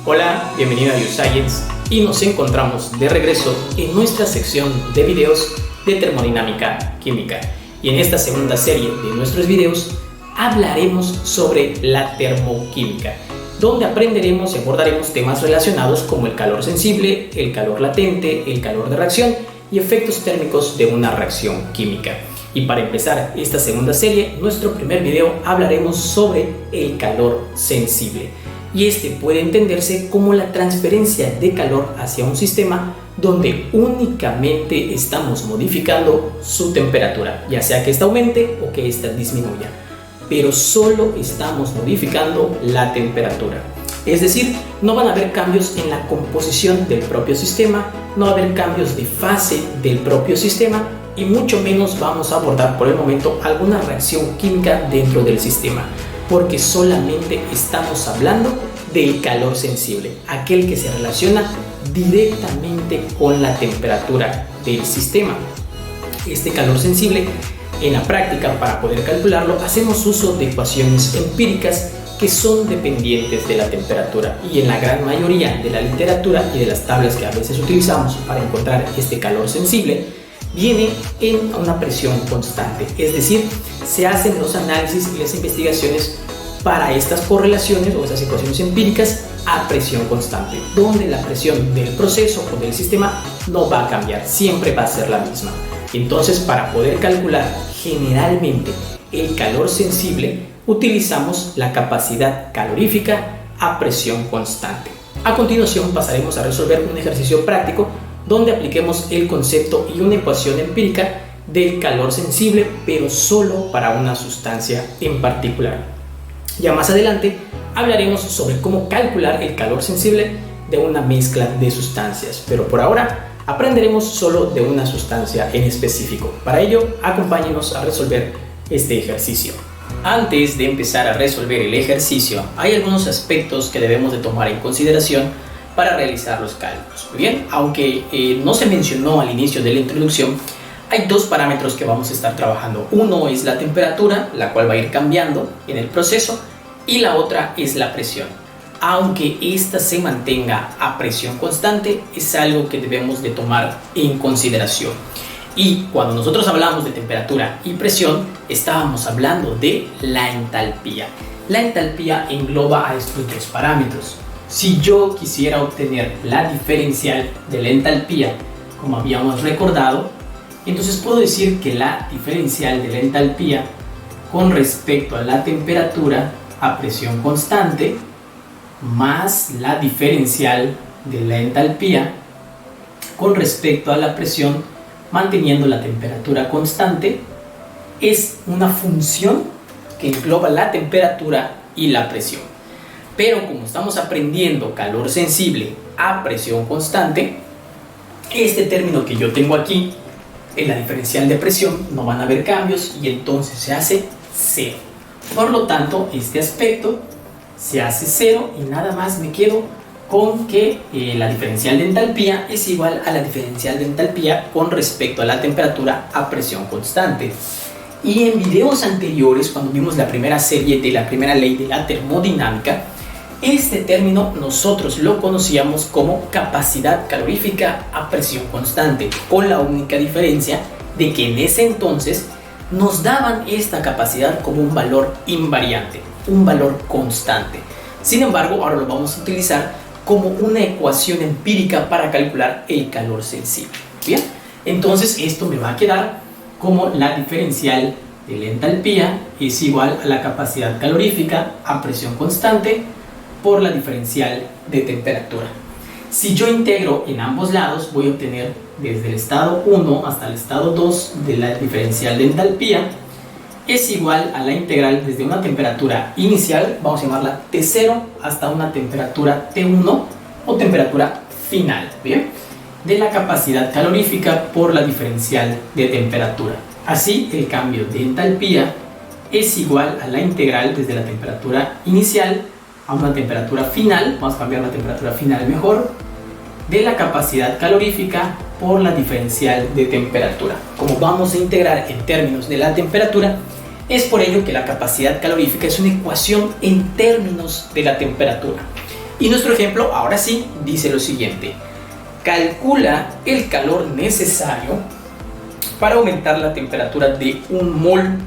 Hola, bienvenido a YouScience y nos encontramos de regreso en nuestra sección de videos de termodinámica química. Y en esta segunda serie de nuestros videos hablaremos sobre la termoquímica, donde aprenderemos y abordaremos temas relacionados como el calor sensible, el calor latente, el calor de reacción y efectos térmicos de una reacción química. Y para empezar esta segunda serie, nuestro primer video hablaremos sobre el calor sensible. Y este puede entenderse como la transferencia de calor hacia un sistema donde únicamente estamos modificando su temperatura, ya sea que ésta aumente o que ésta disminuya, pero solo estamos modificando la temperatura. Es decir, no van a haber cambios en la composición del propio sistema, no va a haber cambios de fase del propio sistema y mucho menos vamos a abordar por el momento alguna reacción química dentro del sistema, porque solamente estamos hablando del calor sensible, aquel que se relaciona directamente con la temperatura del sistema. Este calor sensible, en la práctica, para poder calcularlo, hacemos uso de ecuaciones empíricas que son dependientes de la temperatura, y en la gran mayoría de la literatura y de las tablas que a veces utilizamos para encontrar este calor sensible viene en una presión constante, es decir, se hacen los análisis y las investigaciones para estas correlaciones o estas ecuaciones empíricas a presión constante, donde la presión del proceso o del sistema no va a cambiar, siempre va a ser la misma. Entonces, para poder calcular generalmente el calor sensible, utilizamos la capacidad calorífica a presión constante. A continuación pasaremos a resolver un ejercicio práctico donde apliquemos el concepto y una ecuación empírica del calor sensible, pero solo para una sustancia en particular. Ya más adelante hablaremos sobre cómo calcular el calor sensible de una mezcla de sustancias, pero por ahora aprenderemos solo de una sustancia en específico. Para ello, acompáñenos a resolver este ejercicio. Antes de empezar a resolver el ejercicio, hay algunos aspectos que debemos de tomar en consideración para realizar los cálculos. Muy bien, aunque no se mencionó al inicio de la introducción, hay dos parámetros que vamos a estar trabajando. Uno es la temperatura, la cual va a ir cambiando en el proceso, y la otra es la presión. Aunque ésta se mantenga a presión constante, es algo que debemos de tomar en consideración. Y cuando nosotros hablamos de temperatura y presión, estábamos hablando de la entalpía. La entalpía engloba a estos dos parámetros. Si yo quisiera obtener la diferencial de la entalpía, como habíamos recordado, entonces puedo decir que la diferencial de la entalpía con respecto a la temperatura a presión constante más la diferencial de la entalpía con respecto a la presión manteniendo la temperatura constante es una función que engloba la temperatura y la presión. Pero como estamos aprendiendo calor sensible a presión constante, este término que yo tengo aquí en la diferencial de presión no van a haber cambios y entonces se hace cero. Por lo tanto, este aspecto se hace cero y nada más me quedo con que la diferencial de entalpía es igual a la diferencial de entalpía con respecto a la temperatura a presión constante. Y en videos anteriores, cuando vimos la primera serie de la primera ley de la termodinámica, este término nosotros lo conocíamos como capacidad calorífica a presión constante, con la única diferencia de que en ese entonces nos daban esta capacidad como un valor invariante, un valor constante. Sin embargo, ahora lo vamos a utilizar como una ecuación empírica para calcular el calor sensible. Bien, entonces esto me va a quedar como la diferencial de la entalpía es igual a la capacidad calorífica a presión constante por la diferencial de temperatura. Si yo integro en ambos lados, voy a obtener desde el estado 1 hasta el estado 2 de la diferencial de entalpía es igual a la integral desde una temperatura inicial, vamos a llamarla T0, hasta una temperatura T1 o temperatura final, ¿bien? De la capacidad calorífica por la diferencial de temperatura. Así, el cambio de entalpía es igual a la integral desde la temperatura inicial a una temperatura final, vamos a cambiar la temperatura final mejor, de la capacidad calorífica por la diferencial de temperatura. Como vamos a integrar en términos de la temperatura, es por ello que la capacidad calorífica es una ecuación en términos de la temperatura. Y nuestro ejemplo, ahora sí, dice lo siguiente. Calcula el calor necesario para aumentar la temperatura de 1 mol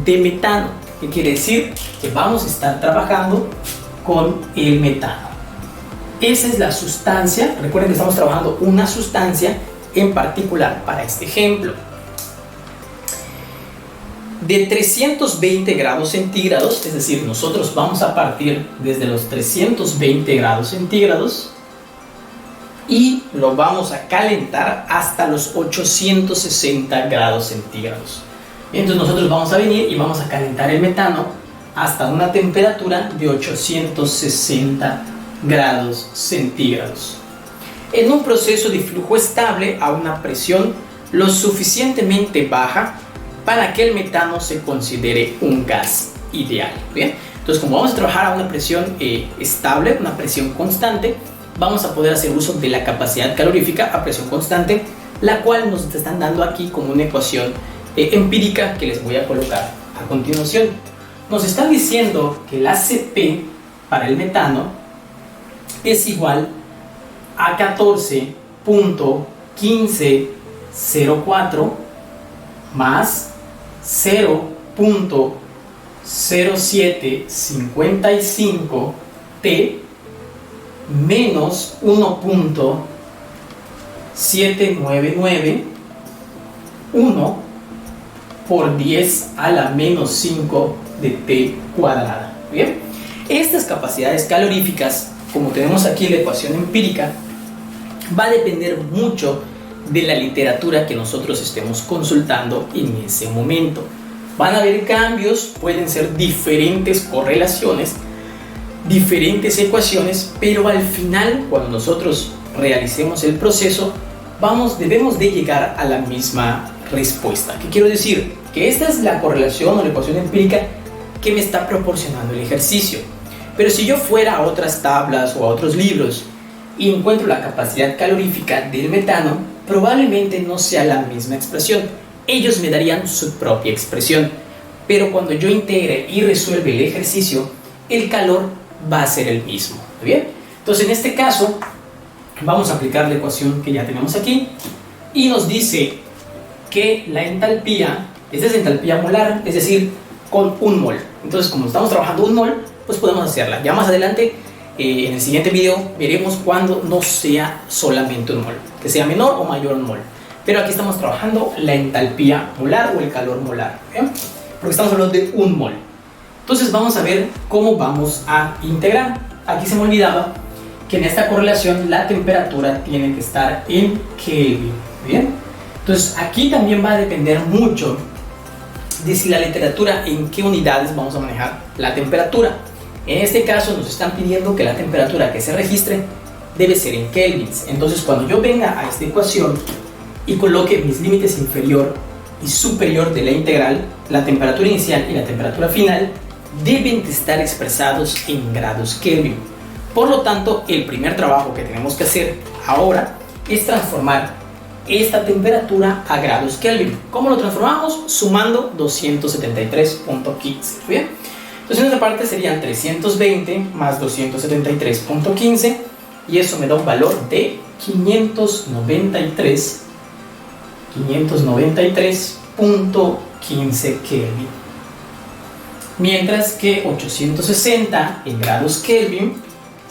de metano. ¿Qué quiere decir? Que vamos a estar trabajando con el metano. Esa es la sustancia. Recuerden que estamos trabajando una sustancia en particular para este ejemplo. De 320 grados centígrados, es decir, nosotros vamos a partir desde los 320 grados centígrados y lo vamos a calentar hasta los 860 grados centígrados. Entonces nosotros vamos a venir y vamos a calentar el metano hasta una temperatura de 860 grados centígrados. En un proceso de flujo estable a una presión lo suficientemente baja para que el metano se considere un gas ideal. ¿Bien? Entonces, como vamos a trabajar a una presión estable, una presión constante, vamos a poder hacer uso de la capacidad calorífica a presión constante, la cual nos están dando aquí como una ecuación empírica que les voy a colocar a continuación. Nos están diciendo que la Cp para el metano es igual a 14.1504 más 0.0755 T menos 1.7991 por 10 a la menos 5 de T cuadrada. Bien, estas capacidades caloríficas, como tenemos aquí la ecuación empírica, va a depender mucho de la literatura que nosotros estemos consultando en ese momento. Van a haber cambios, pueden ser diferentes correlaciones, diferentes ecuaciones, pero al final, cuando nosotros realicemos el proceso, debemos de llegar a la misma respuesta. ¿Qué quiero decir? Que esta es la correlación o la ecuación empírica que me está proporcionando el ejercicio. Pero si yo fuera a otras tablas o a otros libros y encuentro la capacidad calorífica del metano, probablemente no sea la misma expresión. Ellos me darían su propia expresión. Pero cuando yo integre y resuelva el ejercicio, el calor va a ser el mismo. ¿Bien? Entonces, en este caso, vamos a aplicar la ecuación que ya tenemos aquí y nos dice que la entalpía, esta es entalpía molar, es decir, con 1 mol. Entonces, como estamos trabajando 1 mol, pues podemos hacerla. Ya más adelante, en el siguiente video, veremos cuando no sea solamente 1 mol, que sea menor o mayor a 1 mol. Pero aquí estamos trabajando la entalpía molar o el calor molar, ¿bien? Porque estamos hablando de 1 mol. Entonces vamos a ver cómo vamos a integrar. Aquí se me olvidaba que en esta correlación la temperatura tiene que estar en Kelvin. ¿Bien? Entonces aquí también va a depender mucho de si la literatura en qué unidades vamos a manejar la temperatura. En este caso nos están pidiendo que la temperatura que se registre debe ser en kelvins. Entonces cuando yo venga a esta ecuación y coloque mis límites inferior y superior de la integral, la temperatura inicial y la temperatura final deben de estar expresados en grados Kelvin. Por lo tanto, el primer trabajo que tenemos que hacer ahora es transformar esta temperatura a grados Kelvin. ¿Cómo lo transformamos? Sumando 273.15. ¿Bien? Entonces en esta parte serían 320 más 273.15 y eso me da un valor de 593.15 Kelvin. Mientras que 860 en grados Kelvin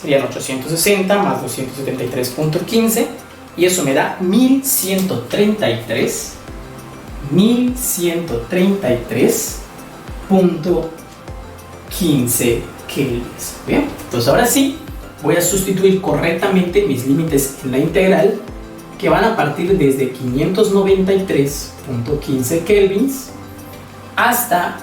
serían 860 más 273.15 y eso me da 1133.15 kelvins. Bien, entonces ahora sí voy a sustituir correctamente mis límites en la integral, que van a partir desde 593.15 kelvins hasta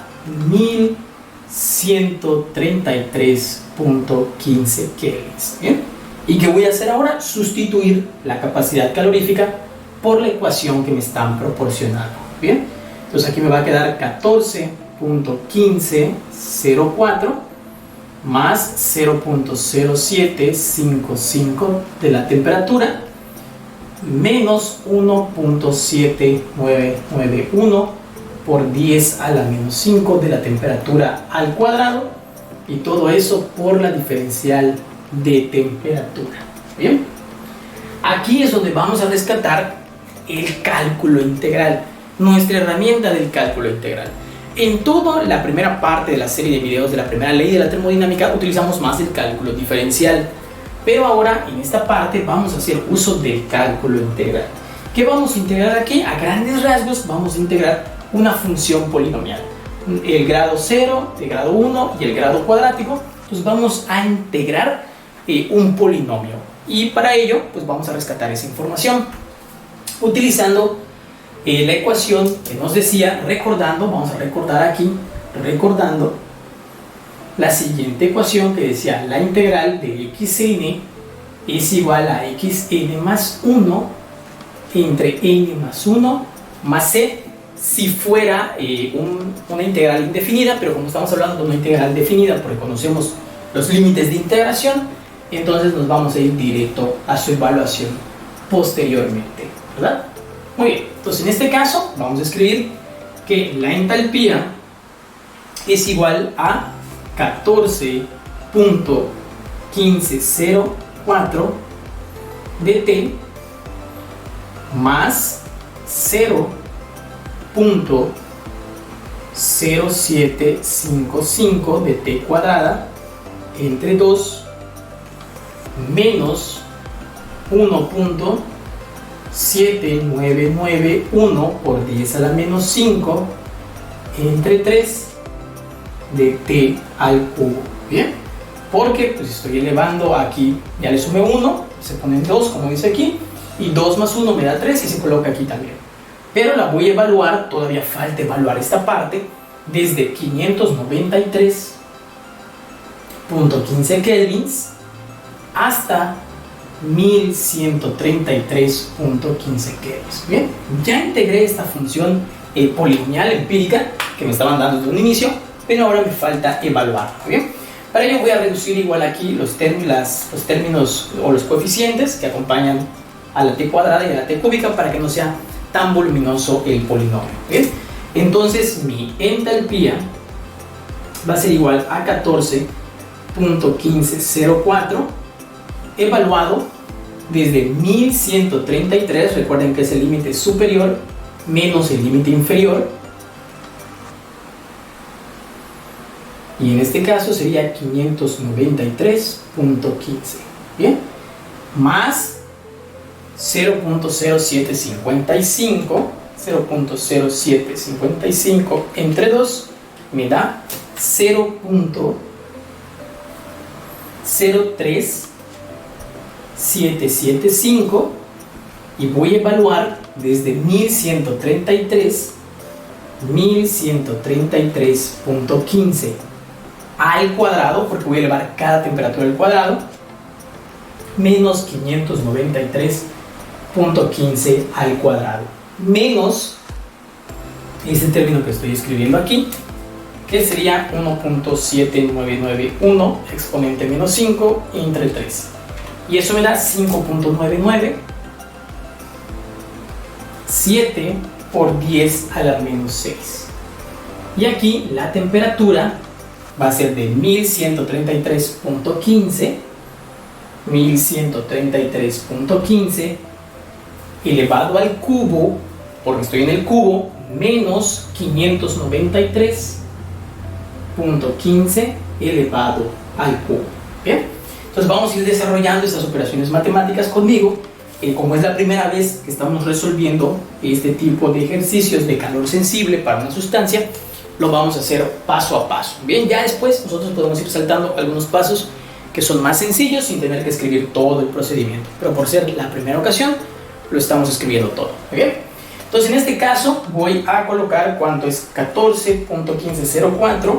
1133.15 kelvins. Bien, y qué voy a hacer ahora, sustituir la capacidad calorífica por la ecuación que me están proporcionando. Bien, entonces aquí me va a quedar 14.1504 más 0.0755 de la temperatura menos 1.7991 por 10 a la menos 5 de la temperatura al cuadrado, y todo eso por la diferencial de temperatura. Bien, aquí es donde vamos a rescatar el cálculo integral, nuestra herramienta del cálculo integral. En toda la primera parte de la serie de videos de la primera ley de la termodinámica utilizamos más el cálculo diferencial, pero ahora en esta parte vamos a hacer uso del cálculo integral. ¿Qué vamos a integrar aquí? A grandes rasgos vamos a integrar una función polinomial, el grado 0, el grado 1 y el grado cuadrático. Pues vamos a integrar un polinomio, y para ello pues vamos a rescatar esa información utilizando la ecuación que nos decía, vamos a recordar aquí, recordando la siguiente ecuación que decía: la integral de xn es igual a xn más 1 entre n más 1 más c, si fuera una integral indefinida, pero como estamos hablando de una integral definida porque conocemos los límites de integración, entonces nos vamos a ir directo a su evaluación posteriormente, ¿verdad? Muy bien, entonces en este caso vamos a escribir que la entalpía es igual a 14.1504 de T más 0.0755 de T cuadrada entre 2 menos 1.7991 por 10 a la menos 5 entre 3 de T al cubo. Bien, porque pues estoy elevando aquí, ya le sumé 1, se pone 2 como dice aquí, y 2 más 1 me da 3 y se coloca aquí también. Pero la voy a evaluar, todavía falta evaluar esta parte, desde 593.15 kelvins hasta 1133.15 kelvins. Bien, ya integré esta función polinomial empírica que me estaban dando desde un inicio, pero ahora me falta evaluarla. Bien, para ello voy a reducir igual aquí los términos o los coeficientes que acompañan a la t cuadrada y a la t cúbica para que no sea tan voluminoso el polinomio. Bien, entonces mi entalpía va a ser igual a 14.1504 evaluado desde 1133, recuerden que es el límite superior menos el límite inferior, y en este caso sería 593.15, bien, más 0.0755 entre 2 me da 0.03775, y voy a evaluar desde 1133.15 al cuadrado, porque voy a elevar cada temperatura al cuadrado, menos 593.15 al cuadrado, menos este término que estoy escribiendo aquí, que sería 1.7991 exponente menos 5 entre 3, y eso me da 5.99, 7 por 10 a la menos 6, y aquí la temperatura va a ser de 1133.15 elevado al cubo, porque estoy en el cubo, menos 593.15 elevado al cubo. Bien, entonces vamos a ir desarrollando estas operaciones matemáticas conmigo. Como es la primera vez que estamos resolviendo este tipo de ejercicios de calor sensible para una sustancia, lo vamos a hacer paso a paso. Bien, ya después nosotros podemos ir saltando algunos pasos que son más sencillos sin tener que escribir todo el procedimiento, pero por ser la primera ocasión lo estamos escribiendo todo. Bien, entonces en este caso voy a colocar cuánto es 14.1504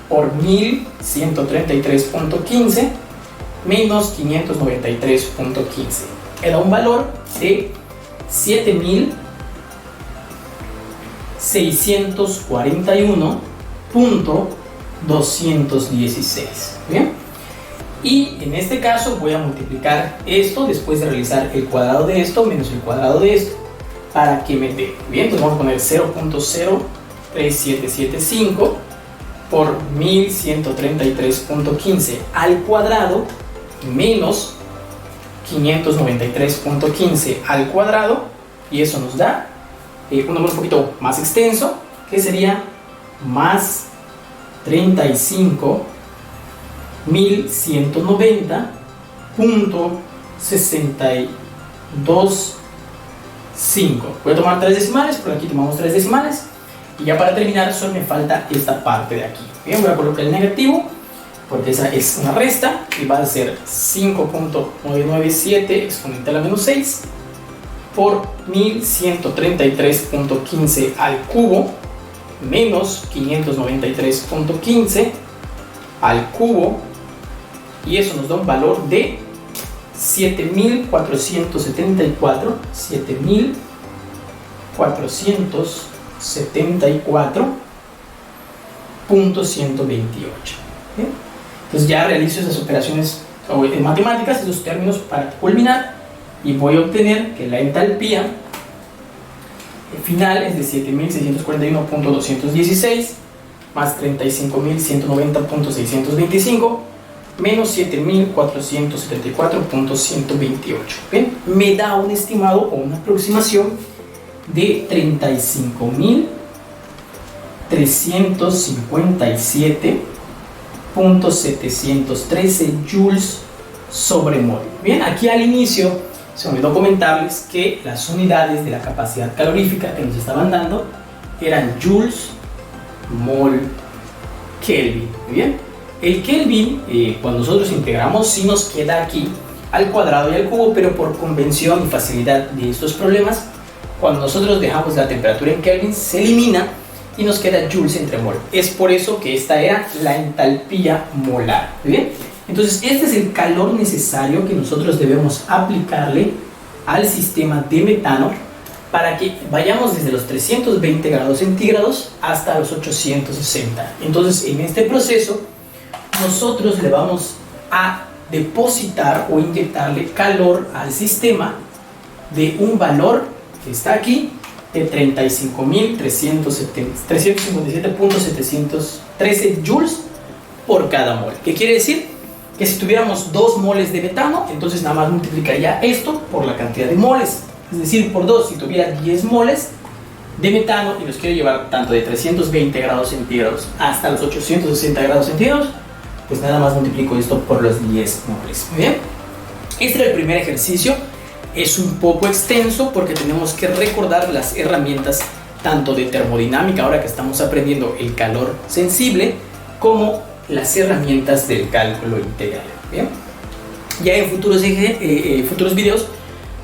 por 1133.15 menos 593.15, que da un valor de 7.641.216. Bien, y en este caso voy a multiplicar esto después de realizar el cuadrado de esto menos el cuadrado de esto para que me dé. Bien, entonces vamos a poner 0.03775 por 1133.15 al cuadrado menos 593.15 al cuadrado, y eso nos da un número un poquito más extenso, que sería más 35.190.625. Voy a tomar 3 decimales, por aquí tomamos 3 decimales, y ya para terminar solo me falta esta parte de aquí. Bien, voy a colocar el negativo, porque esa es una resta, y va a ser 5.997 exponencial a menos 6 por 1133.15 al cubo menos 593.15 al cubo, y eso nos da un valor de 7.474.128. Entonces ya realizo esas operaciones matemáticas, esos términos para culminar, y voy a obtener que la entalpía final es de 7.641.216 más 35.190.625 menos 7.474.128. ¿Bien? Me da un estimado o una aproximación de 35.357.713 joules sobre mol. Bien, aquí al inicio se me olvidó comentarles que las unidades de la capacidad calorífica que nos estaban dando eran joules, mol, kelvin. Muy bien, el kelvin, cuando nosotros integramos, sí nos queda aquí al cuadrado y al cubo, pero por convención y facilidad de estos problemas, cuando nosotros dejamos la temperatura en kelvin, se elimina y nos queda joules entre mol. Es por eso que esta era la entalpía molar. Muy bien. Entonces, este es el calor necesario que nosotros debemos aplicarle al sistema de metano para que vayamos desde los 320 grados centígrados hasta los 860. Entonces, en este proceso, nosotros le vamos a depositar o inyectarle calor al sistema de un valor que está aquí de 35.357.713 joules por cada mol. ¿Qué quiere decir? Que si tuviéramos 2 moles de metano, entonces nada más multiplicaría esto por la cantidad de moles, es decir, por 2. Si tuviera 10 moles de metano y los quiero llevar tanto de 320 grados centígrados hasta los 860 grados centígrados, pues nada más multiplico esto por los 10 moles. Muy bien, este era el primer ejercicio. Es un poco extenso porque tenemos que recordar las herramientas tanto de termodinámica, ahora que estamos aprendiendo el calor sensible, como las herramientas del cálculo integral. Bien, ya en futuros videos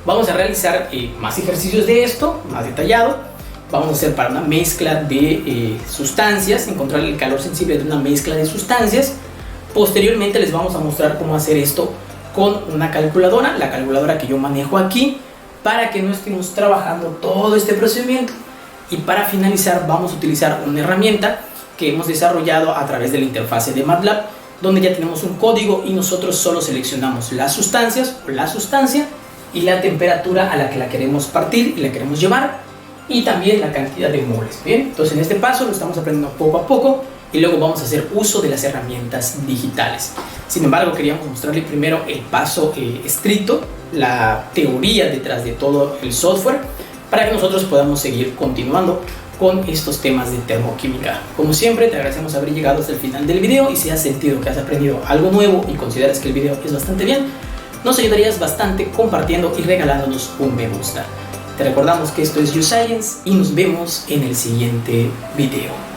vamos a realizar más ejercicios de esto, más detallado. Vamos a hacer para una mezcla de sustancias, encontrar el calor sensible de una mezcla de sustancias. Posteriormente les vamos a mostrar cómo hacer esto con una calculadora, la calculadora que yo manejo aquí, para que no estemos trabajando todo este procedimiento. Y para finalizar vamos a utilizar una herramienta que hemos desarrollado a través de la interfase de MATLAB, donde ya tenemos un código y nosotros solo seleccionamos las sustancias o la sustancia y la temperatura a la que la queremos partir y la queremos llevar, y también la cantidad de moles. Bien, entonces en este paso lo estamos aprendiendo poco a poco y luego vamos a hacer uso de las herramientas digitales. Sin embargo, queríamos mostrarle primero el paso estricto, la teoría detrás de todo el software, para que nosotros podamos seguir continuando con estos temas de termoquímica. Como siempre, te agradecemos haber llegado hasta el final del video, y si has sentido que has aprendido algo nuevo y consideras que el video es bastante bien, nos ayudarías bastante compartiendo y regalándonos un me gusta. Te recordamos que esto es YouScience y nos vemos en el siguiente video.